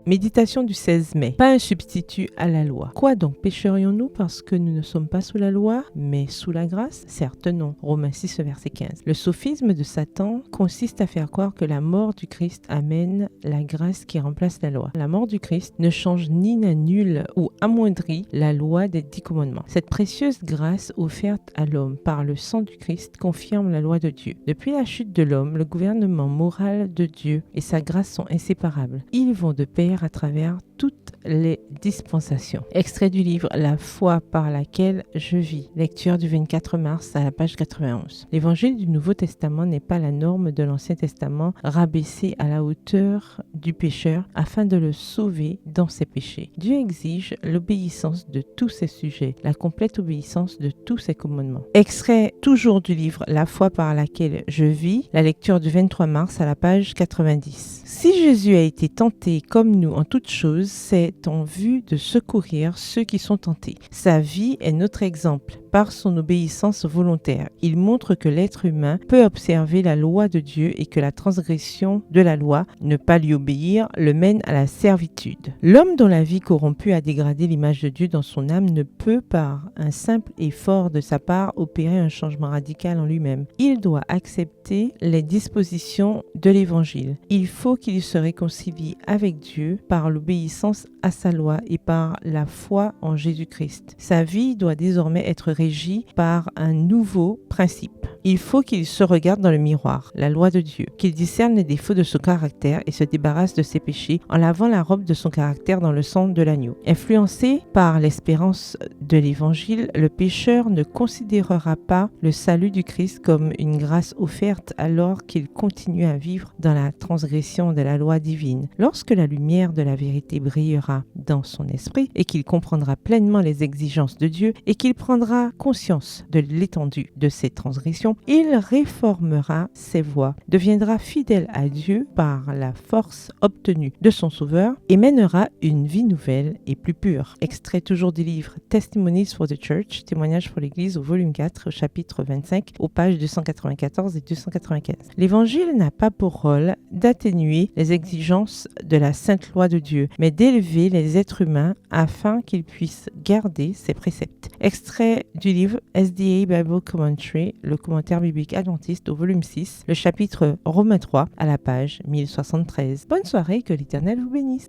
Méditation du 16 mai. Pas un substitut à la loi. Quoi donc, pécherions-nous parce que nous ne sommes pas sous la loi, mais sous la grâce? Certes non. Romains 6, verset 15. Le sophisme de Satan consiste à faire croire que la mort du Christ amène la grâce qui remplace la loi. La mort du Christ ne change ni n'annule ou amoindrit la loi des 10 commandements. Cette précieuse grâce offerte à l'homme par le sang du Christ confirme la loi de Dieu. Depuis la chute de l'homme, le gouvernement moral de Dieu et sa grâce sont inséparables. Ils vont de pair à travers toutes les dispensations. Extrait du livre La foi par laquelle je vis. Lecture du 24 mars à la page 91. L'évangile du Nouveau Testament n'est pas la norme de l'Ancien Testament rabaissée à la hauteur du pécheur afin de le sauver dans ses péchés. Dieu exige l'obéissance de tous ses sujets, la complète obéissance de tous ses commandements. Extrait toujours du livre La foi par laquelle je vis. La lecture du 23 mars à la page 90. Si Jésus a été tenté comme nous en toutes choses, c'est en vue de secourir ceux qui sont tentés. Sa vie est notre exemple. Par son obéissance volontaire, il montre que l'être humain peut observer la loi de Dieu et que la transgression de la loi, ne pas lui obéir, le mène à la servitude. L'homme dont la vie corrompue a dégradé l'image de Dieu dans son âme ne peut, par un simple effort de sa part, opérer un changement radical en lui-même. Il doit accepter les dispositions de l'Évangile. Il faut qu'il se réconcilie avec Dieu par l'obéissance à sa loi et par la foi en Jésus-Christ. Sa vie doit désormais être régie par un nouveau principe. Il faut qu'il se regarde dans le miroir, la loi de Dieu, qu'il discerne les défauts de son caractère et se débarrasse de ses péchés en lavant la robe de son caractère dans le sang de l'agneau. Influencé par l'espérance de l'Évangile, le pécheur ne considérera pas le salut du Christ comme une grâce offerte alors qu'il continue à vivre dans la transgression de la loi divine. Lorsque la lumière de la vérité brillera dans son esprit et qu'il comprendra pleinement les exigences de Dieu et qu'il prendra conscience de l'étendue de ses transgressions, il réformera ses voies, deviendra fidèle à Dieu par la force obtenue de son Sauveur et mènera une vie nouvelle et plus pure. Extrait toujours du livre Testimonies for the Church, témoignages pour l'Église au volume 4, au chapitre 25, aux pages 294 et 295. L'Évangile n'a pas pour rôle d'atténuer les exigences de la sainte loi de Dieu, mais d'élever les êtres humains afin qu'ils puissent garder ses préceptes. Extrait du livre SDA Bible Commentary, le commentaire biblique adventiste au volume 6, le chapitre Romains 3 à la page 1073. Bonne soirée, que l'Éternel vous bénisse.